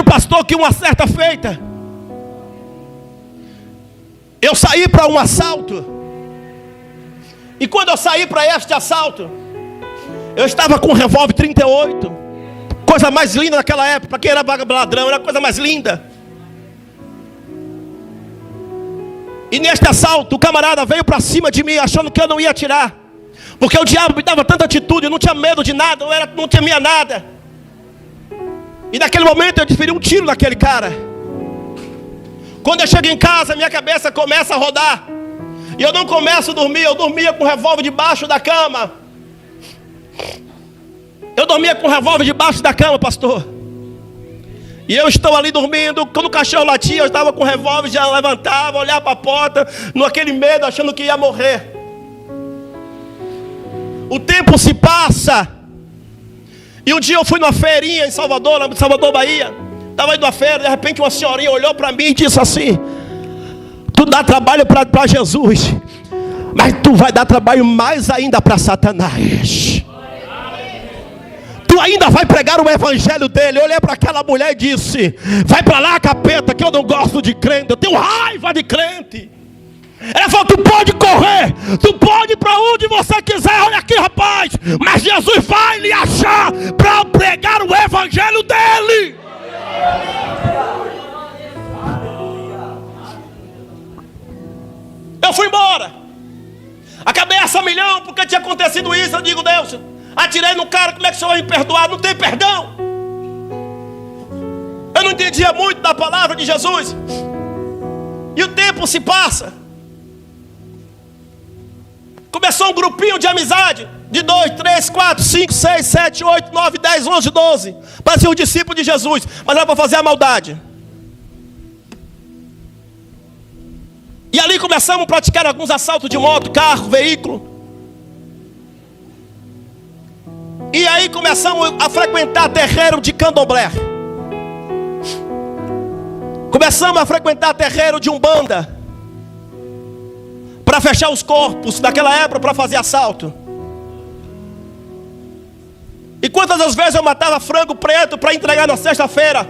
pastor, que uma certa feita eu saí para um assalto. E quando eu saí para este assalto, eu estava com um revólver 38. Coisa mais linda naquela época. Para quem era ladrão, era a coisa mais linda. E neste assalto, o camarada veio para cima de mim, achando que eu não ia atirar. Porque o diabo me dava tanta atitude, eu não tinha medo de nada, não temia nada. E naquele momento eu desferi um tiro naquele cara. Quando eu chego em casa, minha cabeça começa a rodar. E eu não começo a dormir, eu dormia com o revólver debaixo da cama. Eu dormia com o revólver debaixo da cama, pastor. E eu estou ali dormindo, quando o cachorro latia, eu estava com o revólver, já levantava, olhava para a porta, naquele medo, achando que ia morrer. O tempo se passa. E um dia eu fui numa feirinha em Salvador, Bahia. Estava indo à feira, de repente uma senhorinha olhou para mim e disse assim: tu dá trabalho para Jesus, mas tu vai dar trabalho mais ainda para Satanás. Tu ainda vai pregar o evangelho dele. Eu olhei para aquela mulher e disse: vai para lá, capeta, que eu não gosto de crente, eu tenho raiva de crente. Ela falou: tu pode correr, tu pode ir para onde você quiser. Olha aqui, rapaz, mas Jesus vai lhe achar para pregar o evangelho dele. Eu fui embora. A cabeça a milhão, porque tinha acontecido isso. Eu digo: Deus, atirei no cara, como é que o Senhor vai me perdoar? Não tem perdão. Eu não entendia muito da palavra de Jesus. E o tempo se passa. Começou um grupinho de amizade, de 2, 3, 4, 5, 6, 7, 8, 9, 10, 11, 12. Parecia um discípulo de Jesus, mas era para fazer a maldade. E ali começamos a praticar alguns assaltos de moto, carro, veículo. E aí começamos a frequentar terreiro de candomblé. Começamos a frequentar terreiro de umbanda, para fechar os corpos daquela época, para fazer assalto. E quantas das vezes eu matava frango preto para entregar na sexta-feira,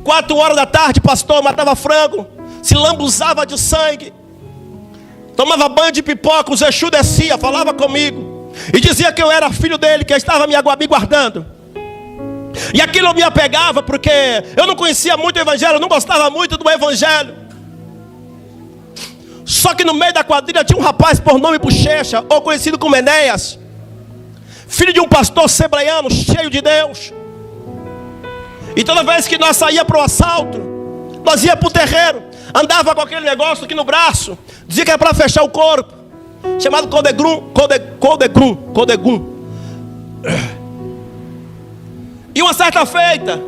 4 horas da tarde, pastor, matava frango, se lambuzava de sangue, tomava banho de pipoca, o Exu descia, falava comigo e dizia que eu era filho dele, que estava me guardando. E aquilo me apegava, porque eu não conhecia muito o evangelho, eu não gostava muito do evangelho. Só que no meio da quadrilha tinha um rapaz por nome Bochecha, ou conhecido como Enéas, filho de um pastor sebreiano, cheio de Deus. E toda vez que nós saíamos para o assalto, nós íamos para o terreiro, andava com aquele negócio aqui no braço, dizia que era para fechar o corpo, chamado Codegum. E uma certa feita,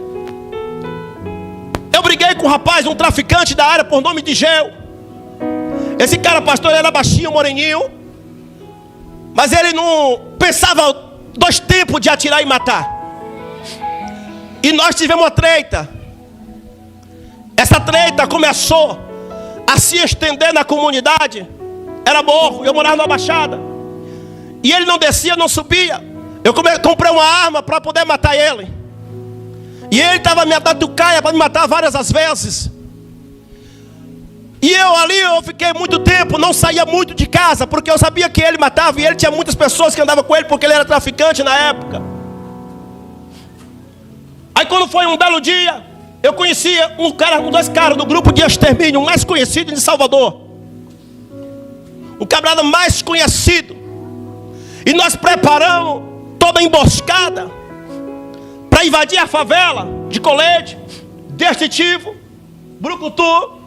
eu briguei com um rapaz, um traficante da área por nome de Geu. Esse cara, pastor, ele era baixinho, moreninho, mas ele não pensava 2 tempos de atirar e matar. E nós tivemos uma treta. Essa treta começou a se estender na comunidade. Era morro, eu morava na Baixada. E ele não descia, não subia. Eu comprei uma arma para poder matar ele. E ele estava me dando caia para me matar várias as vezes. E eu fiquei muito tempo, não saía muito de casa, porque eu sabia que ele matava, e ele tinha muitas pessoas que andavam com ele, porque ele era traficante na época. Aí quando foi um belo dia, eu conhecia 2 caras do grupo de extermínio, o mais conhecido de Salvador, o camarada mais conhecido. E nós preparamos toda a emboscada para invadir a favela de Colete, Destritivo, Brucutu,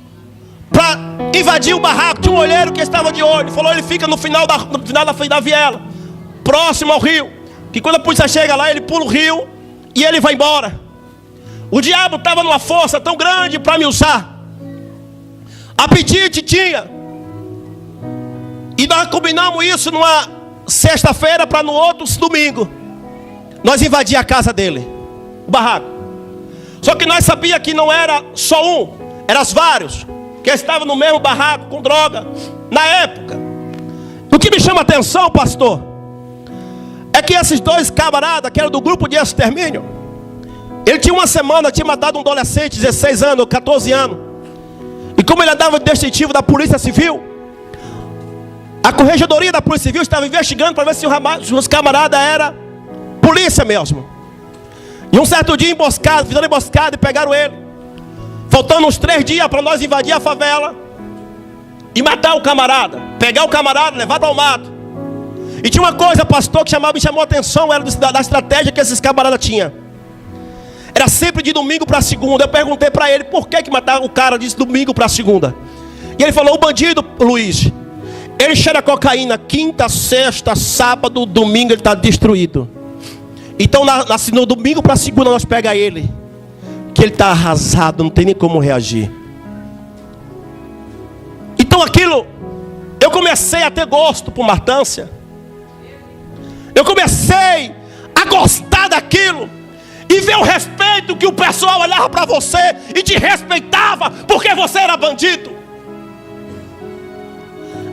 para invadir o barraco. Tinha um olheiro que estava de olho, falou: ele fica no final da viela, próximo ao rio, que quando a polícia chega lá, ele pula o rio e ele vai embora. O diabo estava numa força tão grande para me usar. Apetite tinha. E nós combinamos isso numa sexta-feira, para no outro domingo nós invadir a casa dele, o barraco. Só que nós sabíamos que não era só um, eram vários que estavam no mesmo barraco com droga na época. O que me chama a atenção, pastor, é que esses 2 camaradas, que eram do grupo de extermínio, Ele tinha uma semana, tinha matado um adolescente, 16 anos, 14 anos. E como ele andava de distintivo da Polícia Civil, a Corregedoria da Polícia Civil estava investigando para ver se os camaradas eram polícia mesmo. E um certo dia emboscado, fizeram emboscada e pegaram ele. Faltando uns 3 dias para nós invadir a favela e matar o camarada. Pegar o camarada, levar para o mato. E tinha uma coisa, pastor, que me chamou a atenção, era da estratégia que esses camaradas tinham. Era sempre de domingo para segunda. Eu perguntei para ele por que mataram o cara de domingo para segunda. E ele falou: o bandido, Luiz, ele cheira cocaína quinta, sexta, sábado, domingo ele está destruído. Então no domingo para segunda nós pega ele, que ele está arrasado, não tem nem como reagir. Então aquilo, eu comecei a ter gosto por matância. Eu comecei a gostar daquilo. E ver o respeito que o pessoal olhava para você e te respeitava porque você era bandido.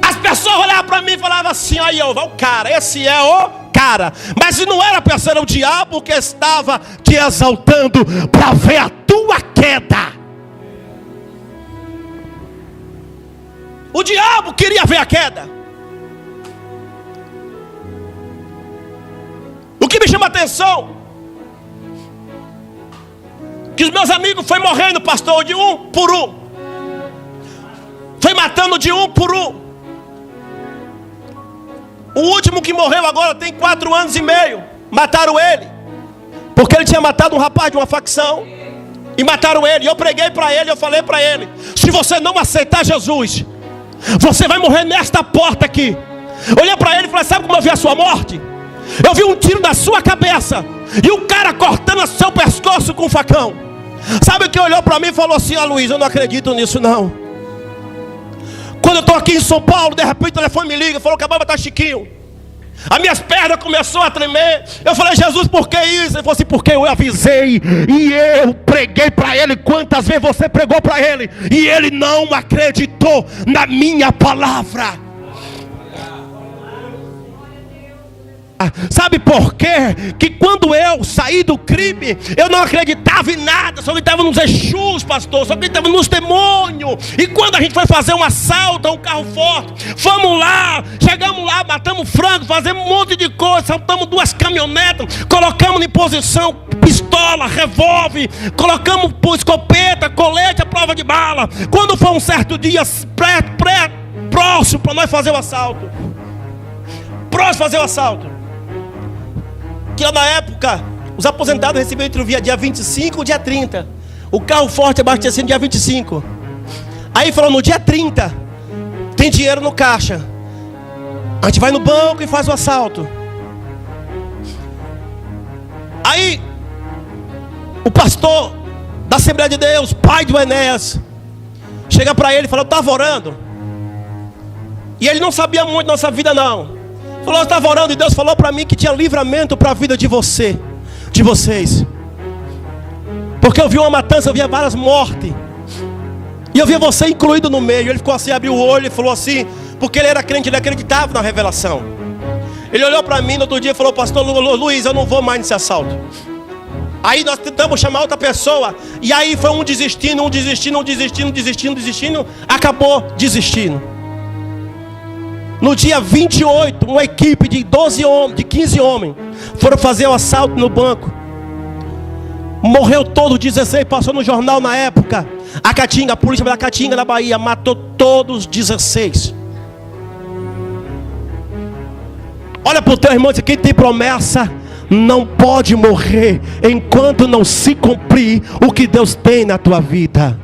As pessoas olhavam para mim e falavam assim: aí ó, o cara, esse é o cara. Mas se não era a pessoa, era o diabo que estava te exaltando para ver a tua queda. O diabo queria ver a queda. O que me chama a atenção, que os meus amigos foi morrendo, pastor, de um por um. Foi matando de um por um. O último que morreu agora tem 4 anos e meio. Mataram ele, porque ele tinha matado um rapaz de uma facção. E mataram ele. E eu preguei para ele, eu falei para ele: se você não aceitar Jesus, você vai morrer nesta porta aqui. Olhei para ele e falei: sabe como eu vi a sua morte? Eu vi um tiro na sua cabeça e o cara cortando o seu pescoço com um facão. Sabe o que olhou para mim e falou assim: Luiz, eu não acredito nisso não. Quando eu estou aqui em São Paulo, de repente o telefone me liga, falou que acabava de estar Chiquinho. As minhas pernas começaram a tremer. Eu falei: Jesus, por que isso? Ele falou assim: porque eu avisei e eu preguei para ele. Quantas vezes você pregou para ele e ele não acreditou na minha palavra? Sabe por quê? Que quando eu saí do crime, eu não acreditava em nada, só acreditava nos Exus, pastor, só acreditava nos demônios. E quando a gente foi fazer um assalto a um carro forte, fomos lá, chegamos lá, matamos frango, fazemos um monte de coisa, saltamos 2 caminhonetas, colocamos em posição pistola, revólver, colocamos escopeta, colete, a prova de bala. Quando foi um certo dia próximo para nós fazer o assalto, que lá na época os aposentados recebiam entre o dia 25 e o dia 30. O carro forte abastecendo no dia 25. Aí falou: no dia 30 tem dinheiro no caixa, a gente vai no banco e faz o assalto. Aí o pastor da Assembleia de Deus, pai do Enéas, chega para ele e fala: eu estava orando. E ele não sabia muito da nossa vida não. Falou: eu estava orando e Deus falou para mim que tinha livramento para a vida de vocês. Porque eu vi uma matança, eu via várias mortes. E eu via você incluído no meio. Ele ficou assim, abriu o olho e falou assim, porque ele era crente, ele acreditava na revelação. Ele olhou para mim no outro dia e falou: pastor Luiz, eu não vou mais nesse assalto. Aí nós tentamos chamar outra pessoa. E aí foi um desistindo, acabou desistindo. No dia 28, uma equipe de 15 homens foram fazer o assalto no banco. Morreu todo 16, passou no jornal na época. A polícia da Caatinga, na Bahia, matou todos 16. Olha para o teu irmão, quem tem promessa não pode morrer enquanto não se cumprir o que Deus tem na tua vida.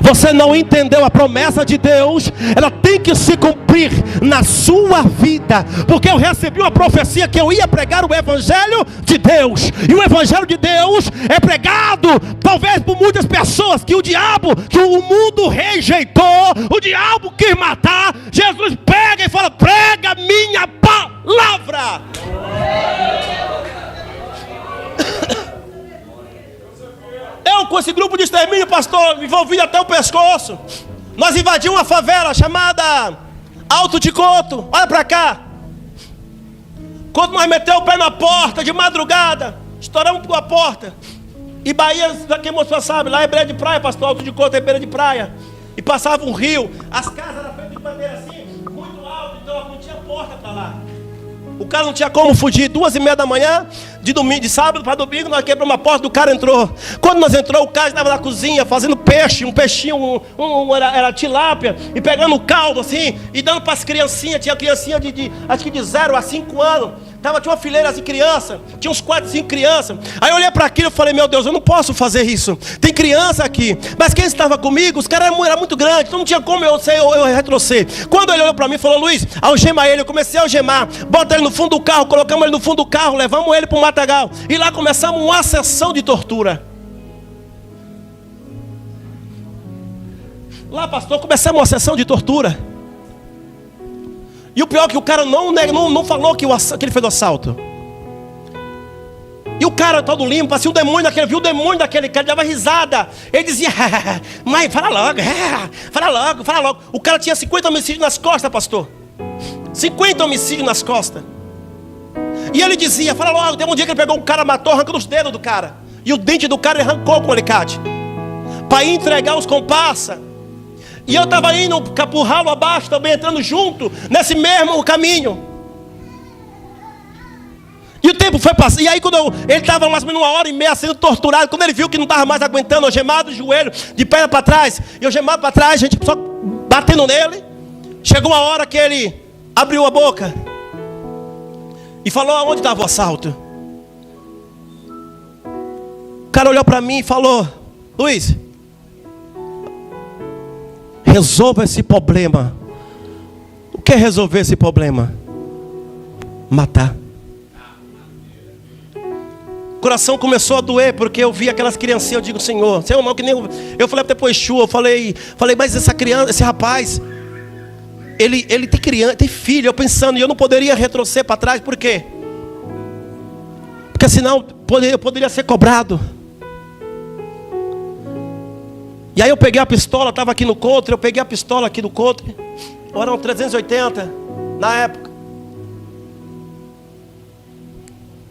Você não entendeu a promessa de Deus, ela tem que se cumprir na sua vida. Porque eu recebi uma profecia que eu ia pregar o Evangelho de Deus. E o Evangelho de Deus é pregado talvez por muitas pessoas que o diabo, que o mundo rejeitou, o diabo quis matar. Jesus pega e fala: prega minha palavra. Eu com esse grupo de extermínio, pastor, envolvido até o pescoço, nós invadimos uma favela chamada Alto de Coto. Olha para cá. Quando nós metemos o pé na porta de madrugada, estouramos por a porta, E Bahia, pra quem mostrou sabe, lá é beira de praia, pastor, Alto de Couto é beira de praia. E passava um rio, as casas eram feitas de madeira assim, muito alto, então não tinha porta para lá. O cara não tinha como fugir. 2h30 da manhã, de domingo, de sábado para domingo, nós quebramos uma porta, o cara entrou. Quando nós entrou, o cara estava na cozinha fazendo peixe, um peixinho, era tilápia, e pegando o caldo assim, e dando para as criancinhas. Tinha criancinha acho que de 0 a 5 anos. Tinha uma fileira de criança, tinha uns 4, 5 crianças. Aí eu olhei para aquilo e falei, meu Deus, eu não posso fazer isso. Tem criança aqui. Mas quem estava comigo, os caras eram muito grandes, então não tinha como eu retroceder. Quando ele olhou para mim e falou, Luiz, algema ele. Eu comecei a algemar, bota ele no fundo do carro, colocamos ele no fundo do carro, levamos ele para o matagal. E lá começamos uma sessão de tortura. Lá, pastor, começamos uma sessão de tortura. E o pior é que o cara não falou que ele fez o assalto. E o cara todo limpo, assim, viu o demônio daquele cara, ele dava risada. Ele dizia, mãe, fala logo. O cara tinha 50 homicídios nas costas, pastor. 50 homicídios nas costas. E ele dizia, fala logo. Teve um dia que ele pegou um cara, matou, arrancando os dedos do cara. E o dente do cara ele arrancou com o alicate. Para entregar os comparsas. E eu estava indo pro ralo abaixo, também entrando junto, nesse mesmo caminho. E o tempo foi passando. E aí quando ele estava mais ou menos 1h30 sendo torturado. Quando ele viu que não estava mais aguentando, eu gemado o joelho, de perna para trás. E eu gemado para trás, a gente só batendo nele. Chegou uma hora que ele abriu a boca. E falou aonde estava o assalto. O cara olhou para mim e falou, Luiz, resolva esse problema. O que é resolver esse problema? Matar. O coração começou a doer, porque eu vi aquelas criancinhas. Eu digo, Senhor, não, que nem eu falei depois Exu, eu falei, mas essa criança, esse rapaz, ele tem criança, tem filho. Eu pensando, e eu não poderia retroceder para trás, por quê? Porque senão eu poderia ser cobrado. E aí eu peguei a pistola, estava aqui no country, eu peguei a pistola aqui do country. Eram 380 na época.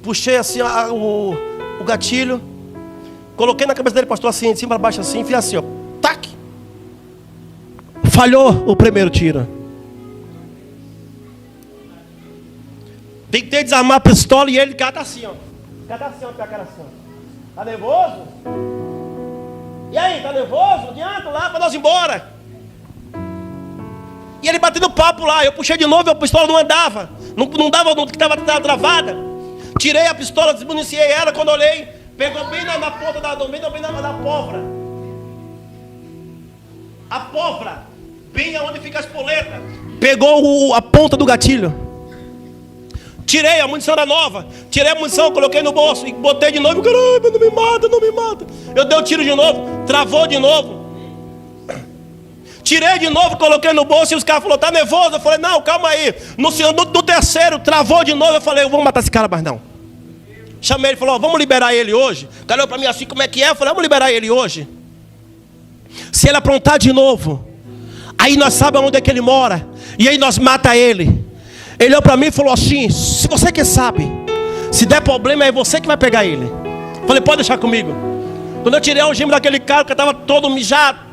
Puxei assim o gatilho. Coloquei na cabeça dele, pastor, assim, de cima para baixo assim, fiz assim, ó. Tac! Falhou o primeiro tiro. Tentei desarmar a pistola e ele cata assim, ó. Cata assim, ó, com a cara assim, ó. Tá nervoso? E aí, tá nervoso? Adianta lá para nós ir embora. E ele batendo papo lá. Eu puxei de novo e a pistola não andava. Não dava, estava travada. Tirei a pistola, desmuniciei ela. Quando olhei, pegou bem na ponta da pólvora. A pólvora, bem aonde fica a espoleta, pegou a ponta do gatilho. Tirei, a munição era nova. Tirei a munição, coloquei no bolso e botei de novo. Caramba, não me mata. Eu dei o tiro de novo, travou de novo. Tirei de novo, coloquei no bolso e os caras falaram, tá nervoso? Eu falei, não, calma aí. No terceiro, travou de novo. Eu falei, eu vou matar esse cara, mas não. Chamei ele, falou, vamos liberar ele hoje. O cara olhou pra mim assim, como é que é? Eu falei, vamos liberar ele hoje. Se ele aprontar de novo, aí nós sabemos onde é que ele mora. E aí nós mata ele. Ele olhou para mim e falou assim, se você que sabe, se der problema é você que vai pegar ele. Falei, pode deixar comigo. Quando eu tirei o algema daquele cara, que estava todo mijado,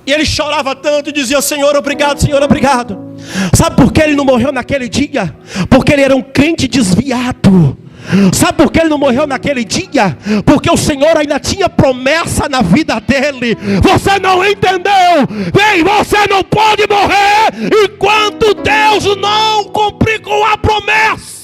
e ele chorava tanto e dizia, Senhor, obrigado, Senhor, obrigado. Sabe por que ele não morreu naquele dia? Porque ele era um crente desviado. Sabe por que ele não morreu naquele dia? Porque o Senhor ainda tinha promessa na vida dele. Você não entendeu? Vem, você não pode morrer enquanto Deus não cumprir com a promessa.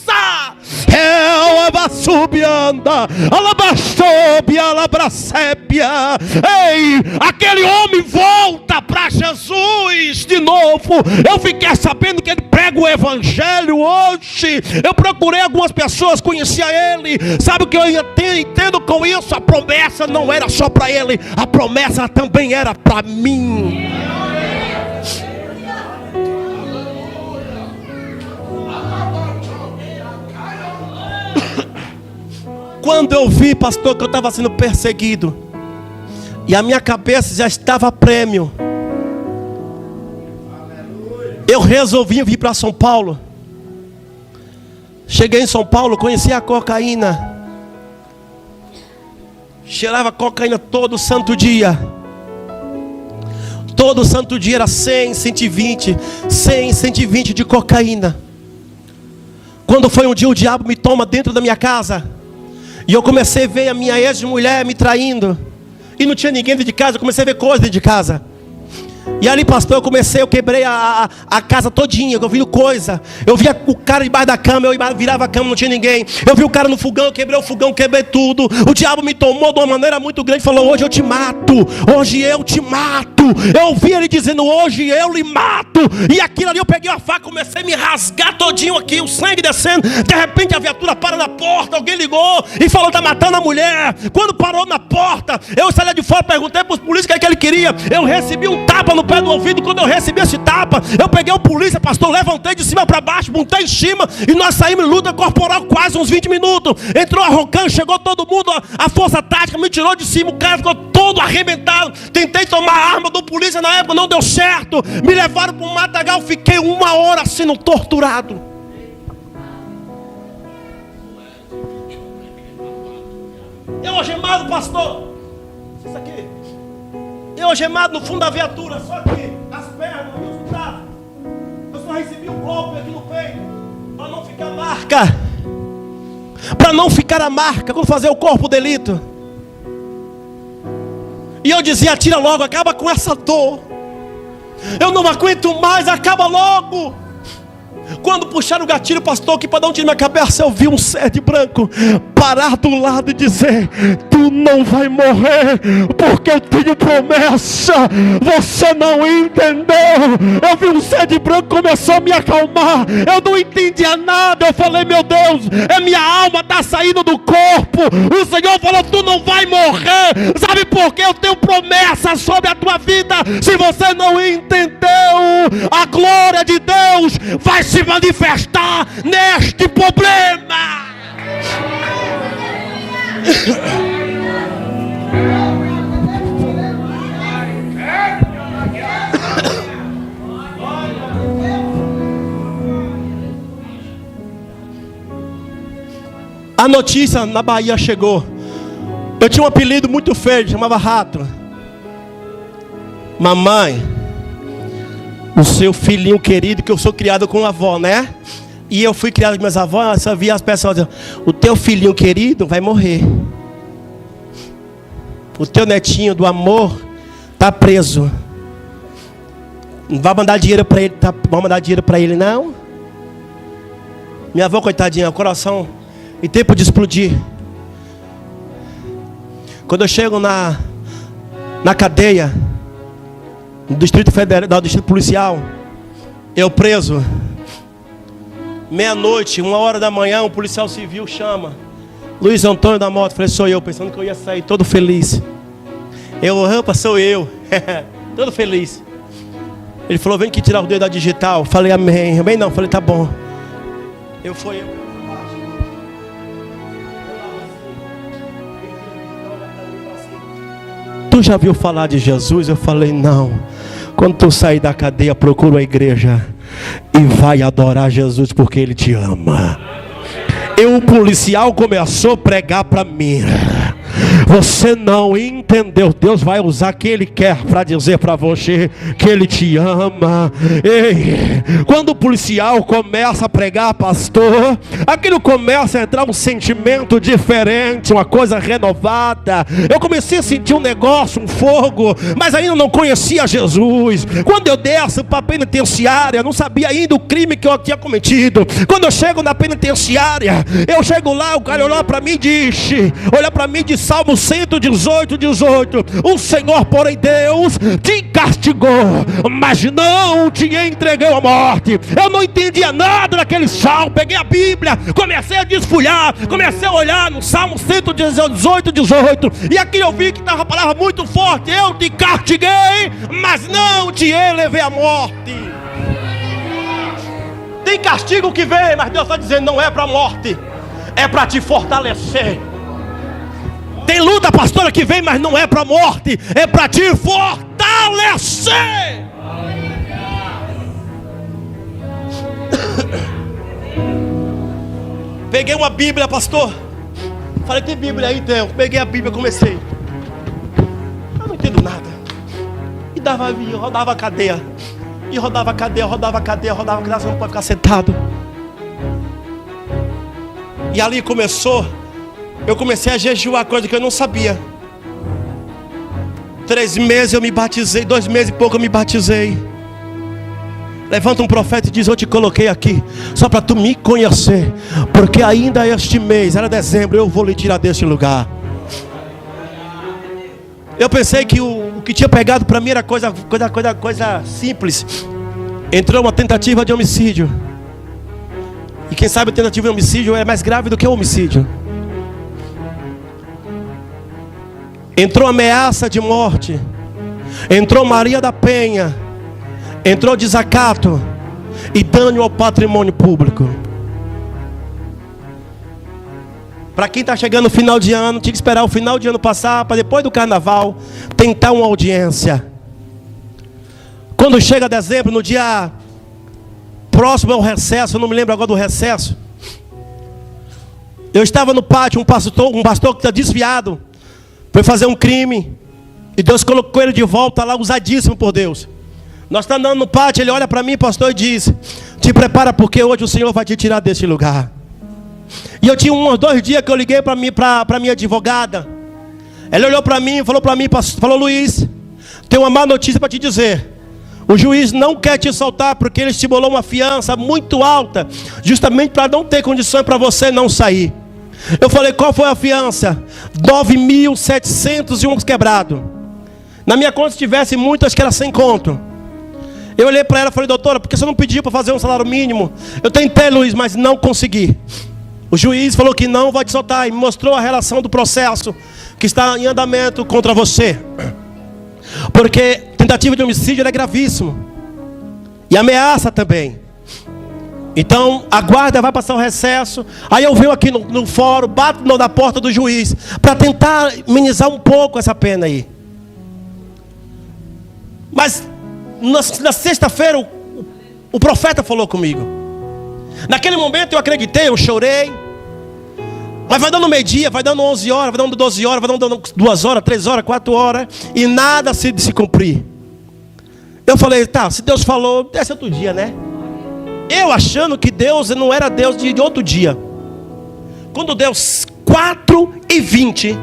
Ei, aquele homem volta para Jesus de novo. Eu fiquei sabendo que ele prega o evangelho hoje. Eu procurei algumas pessoas, conhecia ele. Sabe o que eu entendo com isso? A promessa não era só para ele, a promessa também era para mim. Quando eu vi, pastor, que eu estava sendo perseguido e a minha cabeça já estava a prêmio, eu resolvi vir para São Paulo. Cheguei em São Paulo, conheci a cocaína. Cheirava cocaína todo santo dia. Todo santo dia era 100, 120, 100, 120 de cocaína. Quando foi um dia, o diabo me toma dentro da minha casa. E eu comecei a ver a minha ex-mulher me traindo. E não tinha ninguém dentro de casa, eu comecei a ver coisa dentro de casa. E ali, pastor, eu quebrei a casa todinha, eu vi coisa. Eu via o cara debaixo da cama, eu virava a cama, não tinha ninguém. Eu vi o cara no fogão, eu quebrei o fogão, quebrei tudo. O diabo me tomou de uma maneira muito grande, falou: hoje eu te mato, hoje eu te mato. Eu ouvi ele dizendo: hoje eu lhe mato. E aquilo ali, eu peguei a faca, comecei a me rasgar todinho aqui, o sangue descendo. De repente a viatura para na porta, alguém ligou e falou: tá matando a mulher. Quando parou na porta, eu saí lá de fora, perguntei para os polícias o que ele queria. Eu recebi um tapa no pé do ouvido. Quando eu recebi esse tapa, eu peguei o polícia, pastor, levantei de cima para baixo, montei em cima, e nós saímos em luta corporal quase uns 20 minutos. Entrou a Rocan, chegou todo mundo, a força tática me tirou de cima, o cara ficou todo arrebentado. Tentei tomar a arma do polícia na época, não deu certo. Me levaram para um matagal, fiquei 1 hora sendo torturado. Eu algemado, pastor. Isso aqui. Eu algemado no fundo da viatura, só aqui, as pernas, os braços. Eu só recebi um golpe aqui no peito, para não ficar marca. Para não ficar a marca, quando fazer o corpo delito. E eu dizia: tira logo, acaba com essa dor. Eu não aguento mais, acaba logo. Quando puxaram o gatilho, pastor, que para dar um tiro na minha cabeça, eu vi um sede branco parar do lado e dizer: tu não vai morrer, porque eu tenho promessa. Você não entendeu. Eu vi um sede branco, começou a me acalmar. Eu não entendia nada. Eu falei: meu Deus, minha alma está saindo do corpo. O Senhor falou: tu não vai morrer. Sabe por quê? Eu tenho promessa sobre a tua vida. Se você não entendeu, a glória de Deus vai se manifestar neste problema. A notícia na Bahia chegou. Eu tinha um apelido muito feio, chamava Rato. Mamãe, o seu filhinho querido, que eu sou criado com a avó, né? E eu fui criado com minhas avós, só via as pessoas dizendo: o teu filhinho querido vai morrer. O teu netinho do amor está preso. Não vai mandar dinheiro para ele, vai mandar dinheiro para ele, não? Minha avó, coitadinha, o coração em tempo de explodir. Quando eu chego na cadeia, no Distrito Federal, no Distrito Policial, eu preso. Meia-noite, 1h da manhã, um policial civil chama: Luiz Antônio da Mota. Falei: sou eu, pensando que eu ia sair todo feliz. Rampa, sou eu. Todo feliz. Ele falou: vem aqui tirar o dedo da digital. Falei: amém. Amém não, falei: tá bom. Eu. Tu já viu falar de Jesus? Eu falei: não. Quando tu sair da cadeia, procura a igreja e vai adorar Jesus, porque Ele te ama. E o policial começou a pregar para mim: você não entendeu. Deus vai usar quem Ele quer para dizer para você que Ele te ama. Ei, quando o policial começa a pregar, pastor, aquilo começa a entrar um sentimento diferente, uma coisa renovada. Eu comecei a sentir um negócio, um fogo, mas ainda não conhecia Jesus. Quando eu desço para a penitenciária, não sabia ainda o crime que eu tinha cometido. Quando eu chego na penitenciária, eu chego lá, o cara olha para mim e diz: Salmo 118, 18: o Senhor, porém Deus, te castigou, mas não te entregou à morte. Eu não entendia nada daquele salmo. Peguei a Bíblia, comecei a desfolhar, comecei a olhar no Salmo 118, 18, e aqui eu vi que estava a palavra muito forte: eu te castiguei, mas não te elevei à morte. Tem castigo que vem, mas Deus está dizendo: não é para a morte, é para te fortalecer. Tem luta, pastora, que vem, mas não é para a morte, é para te fortalecer. Peguei uma Bíblia, pastor, Falei, tem Bíblia aí? Tem. Peguei a Bíblia e comecei. Eu não entendo nada. E rodava a cadeia. E rodava a cadeia, rodava a cadeia, rodava a cadeia. Você não pode ficar sentado. E ali eu comecei a jejuar, coisa que eu não sabia. 3 meses eu me batizei, 2 meses e pouco eu me batizei. Levanta um profeta e diz: eu te coloquei aqui só para tu me conhecer, porque ainda este mês, era dezembro, eu vou lhe tirar deste lugar. Eu pensei que o que tinha pegado para mim era coisa simples. Entrou uma tentativa de homicídio. E quem sabe a tentativa de homicídio é mais grave do que o homicídio. Entrou ameaça de morte. Entrou Maria da Penha. Entrou desacato e dano ao patrimônio público. Para quem está chegando no final de ano, tinha que esperar o final de ano passar, para depois do carnaval, tentar uma audiência. Quando chega dezembro, no dia próximo ao recesso, eu não me lembro agora do recesso. Eu estava no pátio, um pastor que está desviado, foi fazer um crime, e Deus colocou ele de volta lá, usadíssimo por Deus. Nós estamos andando no pátio, ele olha para mim, pastor, e diz: te prepara, porque hoje o Senhor vai te tirar desse lugar. E eu tinha uns 2 dias que eu liguei para minha advogada. Ela olhou para mim e falou para mim, falou: Luiz, tem uma má notícia para te dizer. O juiz não quer te soltar, porque ele estimulou uma fiança muito alta, justamente para não ter condições para você não sair. Eu falei: qual foi a fiança? 9.700 e uns quebrado. Na minha conta, se tivesse muito, acho que era 100 conto. Eu olhei para ela e falei: doutora, por que você não pediu para fazer um salário mínimo? Eu tentei, Luiz, mas não consegui. O juiz falou que não vai te soltar e me mostrou a relação do processo que está em andamento contra você. Porque tentativa de homicídio é gravíssimo. E ameaça também. Então a guarda vai passar o recesso. Aí eu venho aqui no fórum, bato na porta do juiz para tentar amenizar um pouco essa pena aí. Mas na sexta-feira o profeta falou comigo. Naquele momento eu acreditei, eu chorei. Mas vai dando meio-dia, vai dando 11 horas, vai dando 12 horas, vai dando 2 horas, 3 horas, 4 horas, e nada se cumprir. Eu falei: tá, se Deus falou, desce outro dia, né? Eu achando que Deus não era Deus de outro dia. Quando deu 4h20,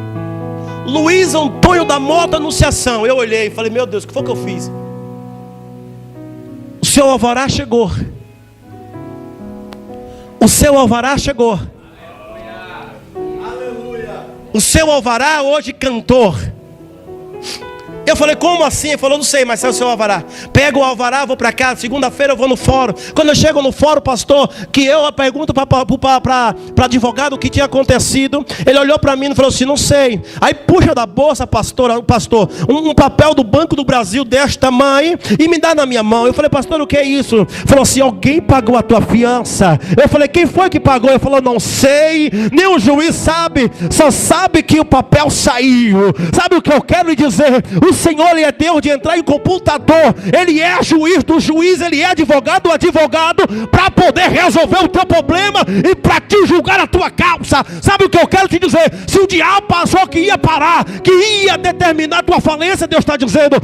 Luiz Antônio da Mota Anunciação, eu olhei e falei: meu Deus, o que foi que eu fiz? O seu alvará chegou. O seu alvará chegou. O seu alvará hoje cantor. Eu falei: como assim? Ele falou: não sei, mas é o seu alvará. Pega o alvará, vou para casa. Segunda-feira eu vou no fórum. Quando eu chego no fórum, pastor, que eu pergunto para advogado o que tinha acontecido. Ele olhou para mim e falou assim: não sei. Aí puxa da bolsa, pastor, um papel do Banco do Brasil deste tamanho e me dá na minha mão. Eu falei: pastor, o que é isso? Falou assim: alguém pagou a tua fiança. Eu falei: quem foi que pagou? Ele falou: não sei, nem o juiz sabe. Só sabe que o papel saiu. Sabe o que eu quero lhe dizer? O Senhor, Ele é Deus de entrar em computador. Ele é juiz do juiz. Ele é advogado do advogado, para poder resolver o teu problema e para te julgar a tua causa. Sabe o que eu quero te dizer? Se o diabo passou que ia parar, que ia determinar a tua falência, Deus está dizendo: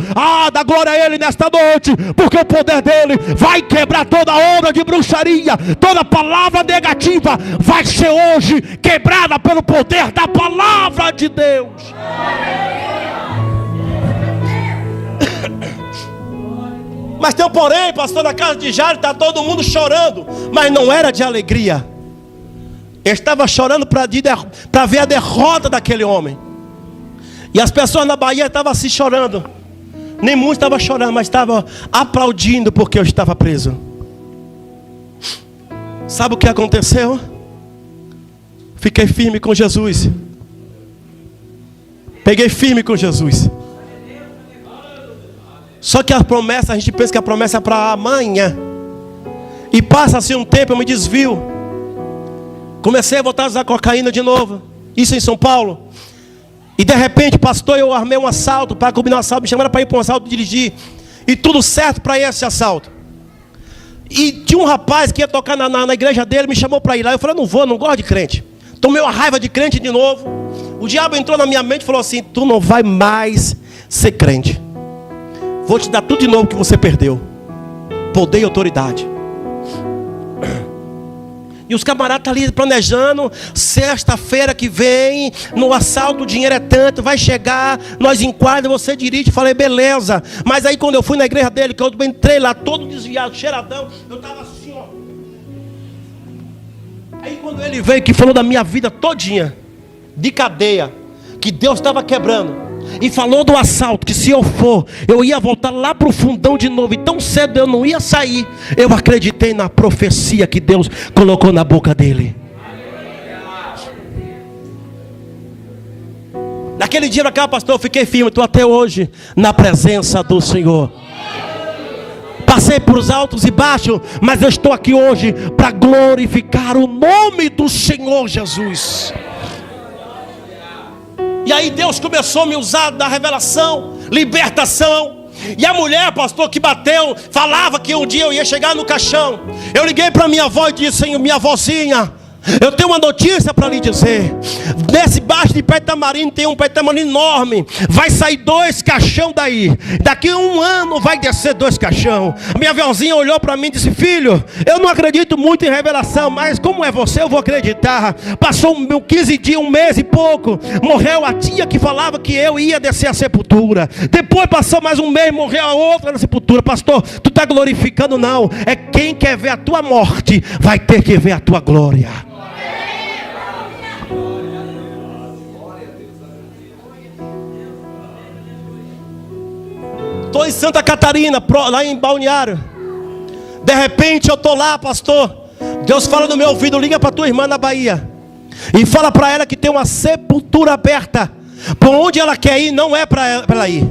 dá glória a Ele nesta noite, porque o poder dEle vai quebrar toda obra de bruxaria. Toda palavra negativa vai ser hoje quebrada pelo poder da palavra de Deus. Mas tem um porém, pastor, na casa de Jairo está todo mundo chorando. Mas não era de alegria. Ele estava chorando para ver a derrota daquele homem. E as pessoas na Bahia estavam assim chorando. Nem muitos estavam chorando, mas estavam aplaudindo porque eu estava preso. Sabe o que aconteceu? Fiquei firme com Jesus. Peguei firme com Jesus. Só que a promessa, a gente pensa que a promessa é para amanhã. E passa-se um tempo, eu me desvio. Comecei a voltar a usar cocaína de novo. Isso em São Paulo. E de repente, pastor, eu armei um assalto, para combinar um assalto. Me chamaram para ir para um assalto, dirigir. E tudo certo para esse assalto. E tinha um rapaz que ia tocar na igreja dele, me chamou para ir lá. Eu falei: não vou, não gosto de crente. Tomei uma raiva de crente de novo. O diabo entrou na minha mente e falou assim: tu não vai mais ser crente. Vou te dar tudo de novo que você perdeu. Poder e autoridade. E os camaradas estão ali planejando. Sexta-feira que vem, no assalto, o dinheiro é tanto, vai chegar, nós enquadramos, você dirige. Falei, beleza. Mas aí quando eu fui na igreja dele, que eu entrei lá todo desviado, cheiradão, eu estava assim, ó. Aí quando ele veio, que falou da minha vida todinha, de cadeia, que Deus estava quebrando, e falou do assalto, que se eu for, eu ia voltar lá para o fundão de novo, e tão cedo eu não ia sair. Eu acreditei na profecia que Deus colocou na boca dele. Naquele dia, naquela, pastor, eu fiquei firme. Estou até hoje na presença do Senhor. Passei por os altos e baixos, mas eu estou aqui hoje para glorificar o nome do Senhor Jesus. E aí Deus começou a me usar da revelação, libertação. E a mulher, pastor, que bateu, falava que um dia eu ia chegar no caixão. Eu liguei para minha avó e disse: Senhor, minha avózinha, eu tenho uma notícia para lhe dizer. Nesse baixo de pé de tamarindo tem um pé de tamarindo enorme. Vai sair 2 caixão daí. Daqui a 1 ano vai descer 2 caixão. A minha avózinha olhou para mim e disse: filho, eu não acredito muito em revelação, mas como é você, eu vou acreditar. Passou 15 dias, 1 mês e pouco. Morreu a tia que falava que eu ia descer a sepultura. Depois passou mais 1 mês, morreu a outra na sepultura. Pastor, tu está glorificando? Não. É quem quer ver a tua morte vai ter que ver a tua glória. Estou em Santa Catarina, lá em Balneário. De repente eu estou lá, pastor. Deus fala no meu ouvido: liga para tua irmã na Bahia e fala para ela que tem uma sepultura aberta. Por onde ela quer ir, não é para ela ir.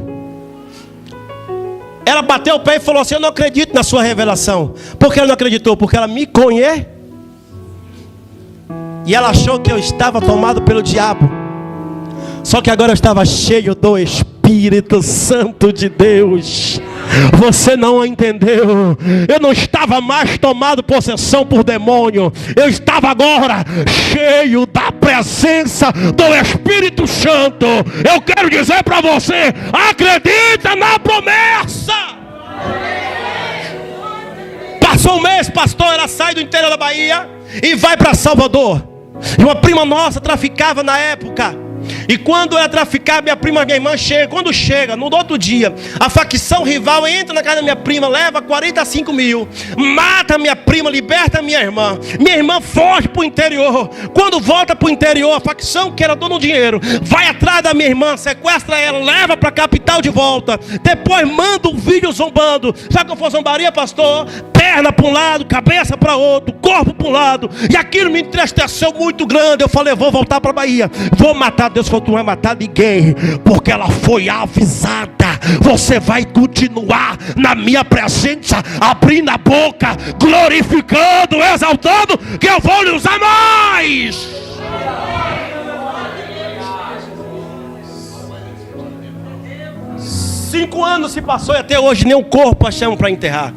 Ela bateu o pé e falou assim: eu não acredito na sua revelação. Por que ela não acreditou? Porque ela me conhece. E ela achou que eu estava tomado pelo diabo. Só que agora eu estava cheio do Espírito Santo de Deus. Você não entendeu. Eu não estava mais tomado possessão por demônio. Eu estava agora cheio da presença do Espírito Santo. Eu quero dizer para você: acredita na promessa. Passou 1 mês, pastor, ela sai do interior da Bahia e vai para Salvador. E uma prima nossa traficava na época. E quando ela traficava, minha irmã chega. Quando chega, no outro dia, a facção rival entra na casa da minha prima, leva 45 mil, mata minha prima, liberta minha irmã. Minha irmã foge para o interior. Quando volta para o interior, a facção que era dona do dinheiro vai atrás da minha irmã, sequestra ela, leva para a capital de volta. Depois manda um vídeo zombando. Sabe qual foi a zombaria, pastor? Perna para um lado, cabeça para outro, corpo para um lado. E aquilo me entristeceu muito grande. Eu falei: vou voltar para a Bahia, vou matar. Deus falou: tu não vai matar ninguém, porque ela foi avisada. Você vai continuar na minha presença, abrindo a boca, glorificando, exaltando, que eu vou lhe usar mais. Cinco anos se passou e até hoje nem um corpo achamos para enterrar.